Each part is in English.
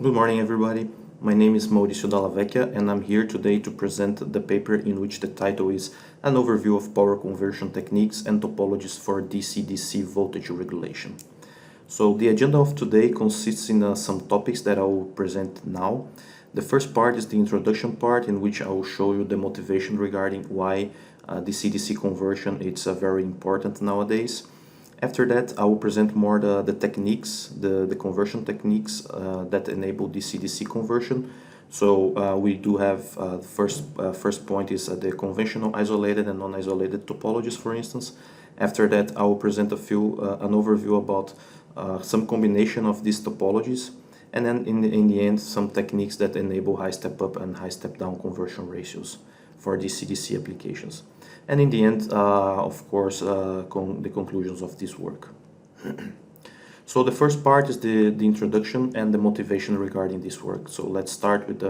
Good morning, everybody. My name is Mauricio Dalla Vecchia, and I'm here today to present the paper in which the title is An Overview of Power Conversion Techniques and Topologies for DC-DC Voltage Regulation. So the agenda of today consists in some topics that I will present now. The first part is the introduction part, in which I will show you the motivation regarding why DC-DC conversion is very important nowadays. After that, I will present more the techniques, the conversion techniques that enable DC-DC conversion. So we do have first point is the conventional isolated and non-isolated topologies, for instance. After that, I will present an overview about some combination of these topologies, and then in the end, some techniques that enable high step up and high step down conversion ratios for DC-DC applications. And in the end, of course, the conclusions of this work. So the first part is the introduction and the motivation regarding this work. So let's start with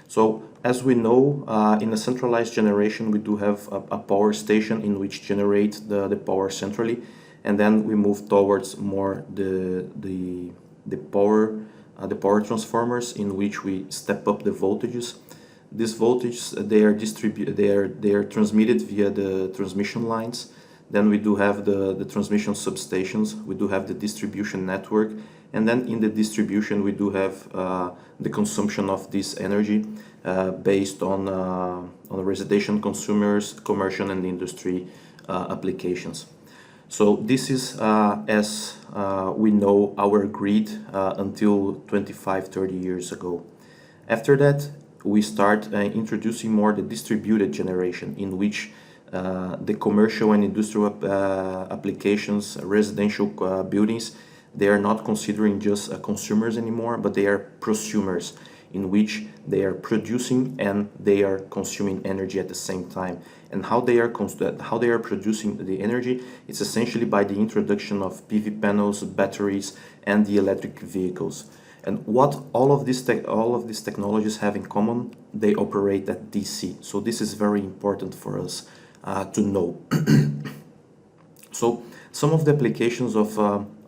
so as we know, in a centralized generation, we do have a power station in which generate the power centrally, and then we move towards more the power transformers in which we step up the voltages. These voltages, they are transmitted via the transmission lines. Then we do have the transmission substations, we do have the distribution network, and then in the distribution we do have the consumption of this energy based on residential consumers, commercial and industry applications. So this is as we know our grid until 25-30 years ago. After that, we start introducing more the distributed generation, in which the commercial and industrial applications, residential buildings, they are not considering just consumers anymore, but they are prosumers, in which they are producing and they are consuming energy at the same time. And how they are producing the energy, it's essentially by the introduction of PV panels, batteries, and the electric vehicles. And what all of these technologies have in common, they operate at DC. So this is very important for us to know. So some of the applications of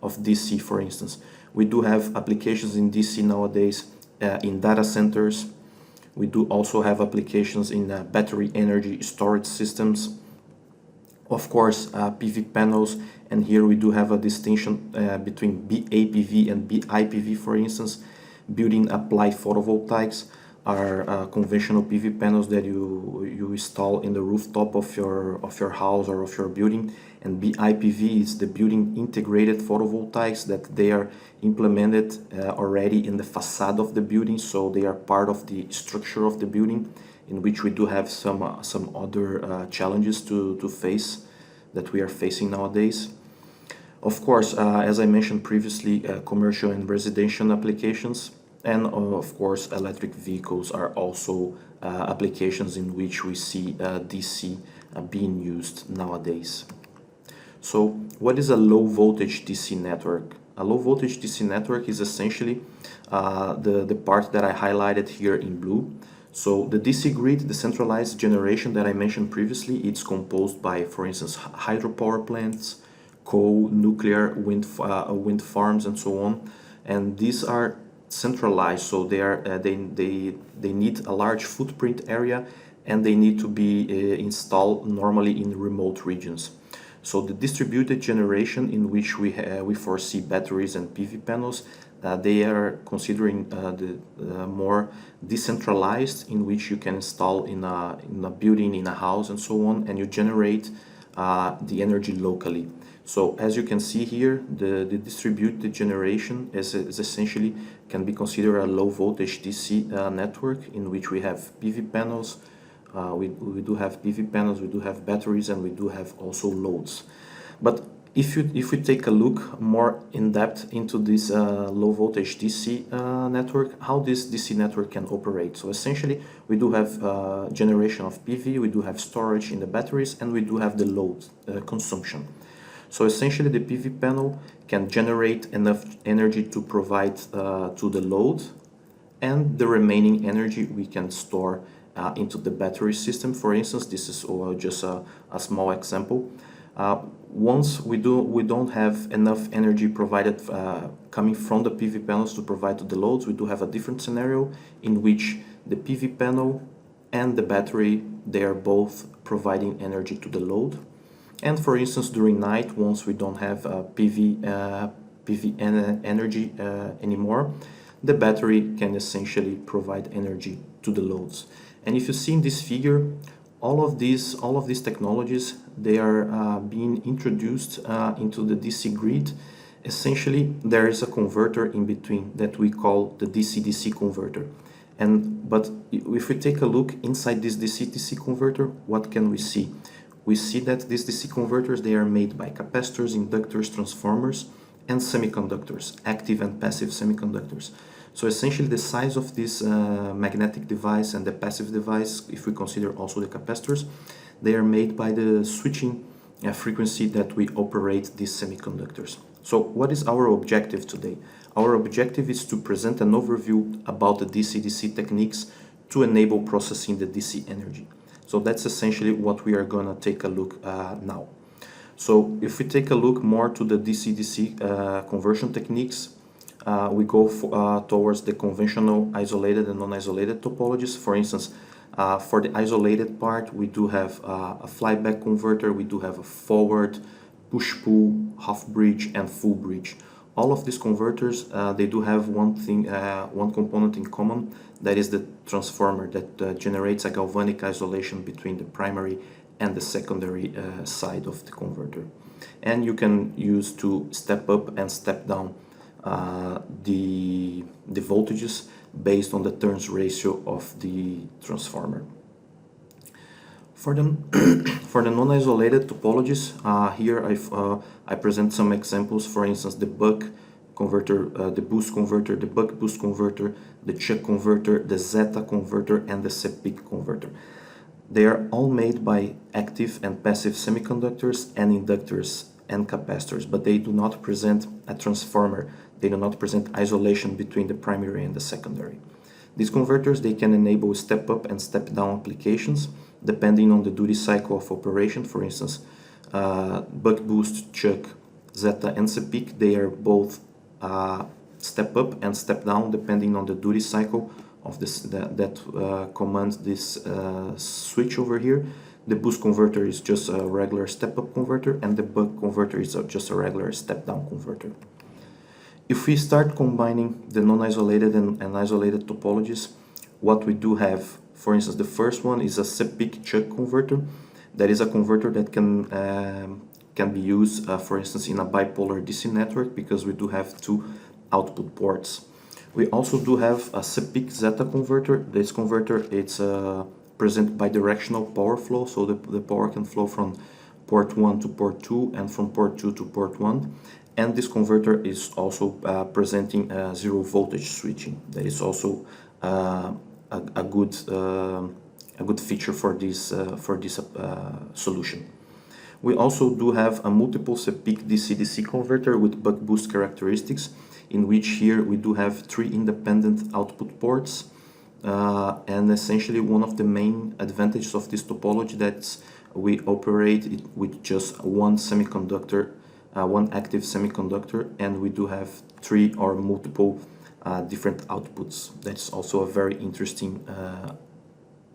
DC, for instance, we do have applications in DC nowadays in data centers. We do also have applications in battery energy storage systems. Of course, PV panels, and here we do have a distinction between BAPV and BIPV, for instance. Building applied photovoltaics are conventional PV panels that you install in the rooftop of your house or of your building, and BIPV is the building integrated photovoltaics that they are implemented already in the facade of the building, so they are part of the structure of the building, in which we do have some other challenges to face that we are facing nowadays. Of course, as I mentioned previously, commercial and residential applications, and of course electric vehicles are also applications in which we see DC being used nowadays. So what is a low voltage DC network? A low voltage DC network is essentially the part that I highlighted here in blue. So the DC grid, the centralized generation that I mentioned previously, it's composed by, for instance, hydropower plants, coal, nuclear, wind farms, and so on. And these are centralized, so they need a large footprint area, and they need to be installed normally in remote regions. So the distributed generation, in which we foresee batteries and PV panels, they are considering the more decentralized, in which you can install in a building, in a house, and so on, and you generate the energy locally. So as you can see here, the distributed generation is essentially can be considered a low voltage DC network, in which we have PV panels. We do have PV panels, we do have batteries, and we do have also loads. But if we take a look more in depth into this low voltage DC network, how this DC network can operate. So essentially, we do have generation of PV, we do have storage in the batteries, and we do have the load consumption. So essentially, the PV panel can generate enough energy to provide to the load, and the remaining energy we can store into the battery system. For instance, this is just a small example. Once we don't have enough energy provided coming from the PV panels to provide to the loads, we do have a different scenario in which the PV panel and the battery, they are both providing energy to the load. And for instance, during night, once we don't have PV energy anymore, the battery can essentially provide energy to the loads. And if you see in this figure, all of these technologies, they are being introduced into the DC grid. Essentially, there is a converter in between that we call the DC-DC converter. But if we take a look inside this DC-DC converter, what can we see? We see that these DC converters, they are made by capacitors, inductors, transformers, and semiconductors, active and passive semiconductors. So essentially the size of this magnetic device and the passive device, if we consider also the capacitors, they are made by the switching frequency that we operate these semiconductors. So what is our objective today? Our objective is to present an overview about the DC-DC techniques to enable processing the DC energy. So that's essentially what we are going to take a look now. So if we take a look more to the DC-DC conversion techniques, we go towards the conventional isolated and non-isolated topologies. For instance, for the isolated part, we do have a flyback converter, we do have a forward, push-pull, half-bridge, and full bridge. All of these converters, they do have one thing, one component in common, that is the transformer that generates a galvanic isolation between the primary and the secondary side of the converter. And you can use to step up and step down the voltages based on the turns ratio of the transformer. For the for the non-isolated topologies, here I present some examples. For instance, the buck converter, the boost converter, the buck boost converter, the Chuck converter, the Zeta converter, and the Sepik converter. They are all made by active and passive semiconductors and inductors and capacitors, but they do not present a transformer. They do not present isolation between the primary and the secondary. These converters, they can enable step-up and step-down applications depending on the duty cycle of operation. For instance, buck boost, Chuck, Zeta, and Sepik, they are both step-up and step-down depending on the duty cycle of this that commands this switch over here. The boost converter is just a regular step-up converter, and the buck converter is just a regular step-down converter. If we start combining the non-isolated and isolated topologies, what we do have, for instance, the first one is a Sepik Chuck converter. That is a converter that can be used, for instance, in a bipolar DC network, because we do have two output ports. We also do have a Sepik Zeta converter. This converter, it's present bidirectional power flow, so the power can flow from port 1 to port 2 and from port 2 to port 1. And this converter is also presenting zero voltage switching. That is also a good feature for this solution. We also do have a multiple Sepik DC-DC converter with buck boost characteristics, in which here we do have three independent output ports. And essentially one of the main advantages of this topology that's we operate it with just one semiconductor, one active semiconductor, and we do have three or multiple different outputs. That's also a very interesting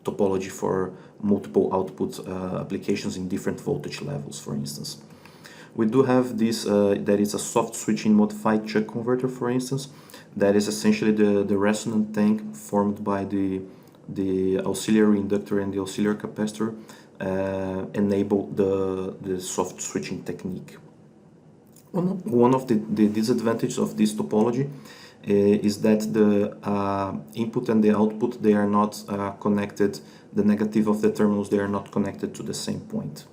topology for multiple output applications in different voltage levels, for instance. We do have this, that is a soft switching modified Chuck converter, for instance. That is essentially the resonant tank formed by the auxiliary inductor and the auxiliary capacitor enable the soft switching technique. One of the disadvantages of this topology is that the input and the output, they are not connected, the negative of the terminals, they are not connected to the same point.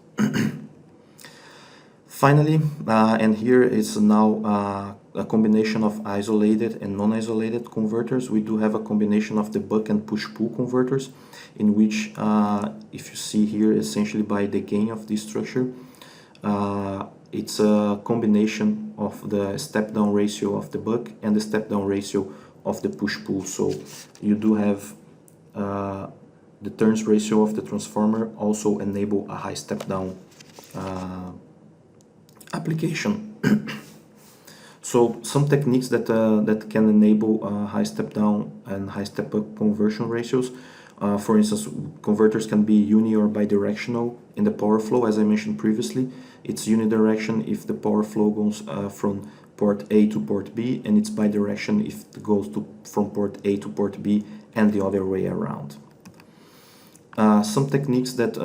Finally, and here is now a combination of isolated and non-isolated converters. We do have a combination of the buck and push-pull converters, in which, if you see here, essentially by the gain of this structure, it's a combination of the step-down ratio of the buck and the step-down ratio of the push-pull. So you do have the turns ratio of the transformer also enable a high step-down application. So some techniques that can enable high step down and high step up conversion ratios. For instance, converters can be uni or bidirectional in the power flow. As I mentioned previously, it's unidirection if the power flow goes from port A to port B, and it's bidirection if it goes from port A to port B and the other way around. Some techniques that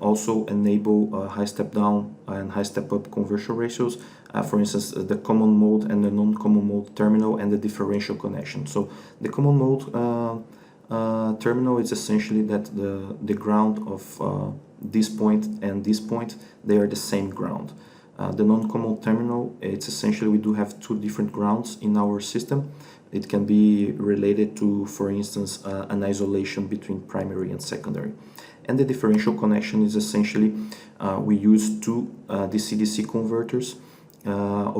also enable high step down and high step up conversion ratios, for instance, the common mode and the non-common mode terminal and the differential connection. So the common mode terminal is essentially that the ground of this point and this point, they are the same ground. The non-common terminal, it's essentially we do have two different grounds in our system. It can be related to, for instance, an isolation between primary and secondary. And the differential connection is essentially we use two DC-DC converters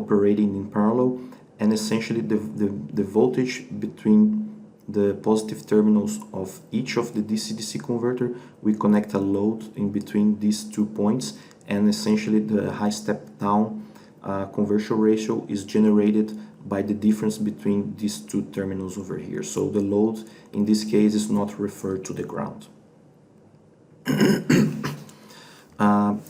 operating in parallel, and essentially the voltage between the positive terminals of each of the DC-DC converter, we connect a load in between these 2 points, and essentially the high step down conversion ratio is generated by the difference between these two terminals over here. So the load in this case is not referred to the ground.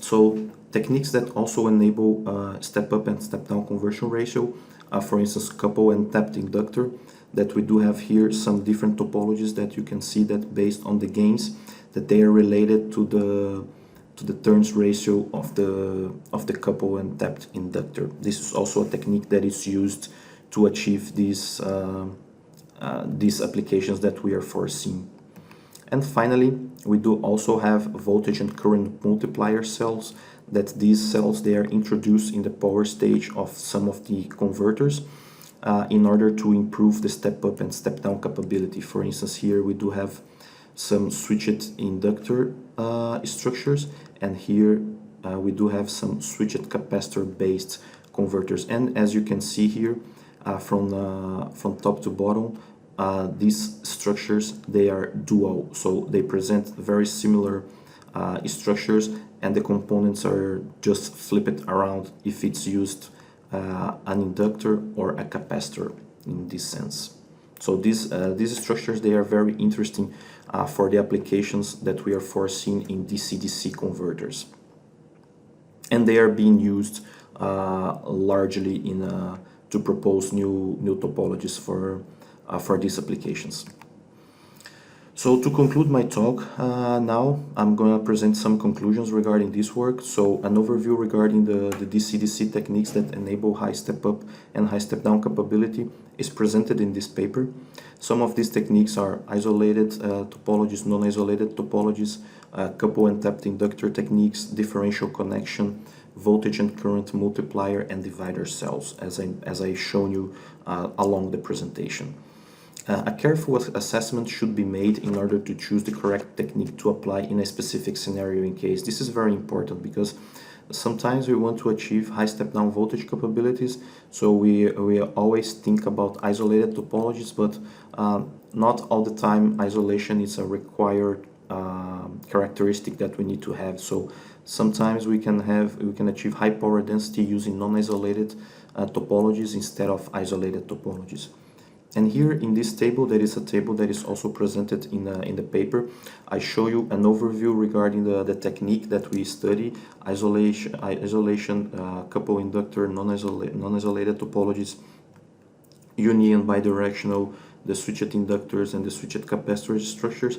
So techniques that also enable step up and step down conversion ratio, for instance, couple and tapped inductor, that we do have here some different topologies that you can see that based on the gains that they are related to the turns ratio of the couple and tapped inductor. This is also a technique that is used to achieve these applications that we are foreseeing. And finally, we do also have voltage and current multiplier cells, that these cells, they are introduced in the power stage of some of the converters in order to improve the step up and step down capability. For instance, here we do have some switched inductor structures, and here we do have some switched capacitor based converters. And as you can see here, from top to bottom, these structures, they are dual, so they present very similar structures, and the components are just flipped around if it's used an inductor or a capacitor in this sense. So these structures, they are very interesting for the applications that we are foreseeing in DC-DC converters, and they are being used largely in to propose new topologies for these applications. So to conclude my talk, now I'm going to present some conclusions regarding this work. So an overview regarding the DC-DC techniques that enable high step up and high step down capability is presented in this paper. Some of these techniques are isolated topologies, non-isolated topologies, couple and tapped inductor techniques, differential connection, voltage and current multiplier, and divider cells, as I shown you along the presentation. A careful assessment should be made in order to choose the correct technique to apply in a specific scenario in case. This is very important because sometimes we want to achieve high step-down voltage capabilities, so we always think about isolated topologies, but not all the time isolation is a required characteristic that we need to have. So sometimes we can achieve high power density using non-isolated topologies instead of isolated topologies. And here in this table, there is a table that is also presented in the paper. I show you an overview regarding the technique that we study: isolation, couple inductor, non-isolated topologies, uni and bidirectional, the switched inductors and the switched capacitor structures.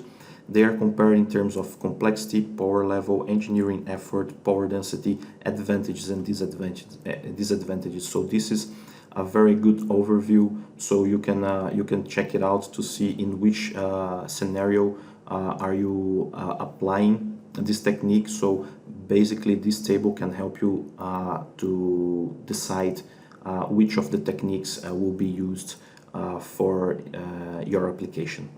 They are compared in terms of complexity, power level, engineering effort, power density, advantages and disadvantages. So this is a very good overview, so you can check it out to see in which scenario are you applying this technique. So basically this table can help you to decide which of the techniques will be used for your application.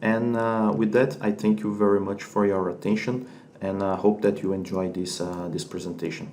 And with that, I thank you very much for your attention, and hope that you enjoyed this presentation.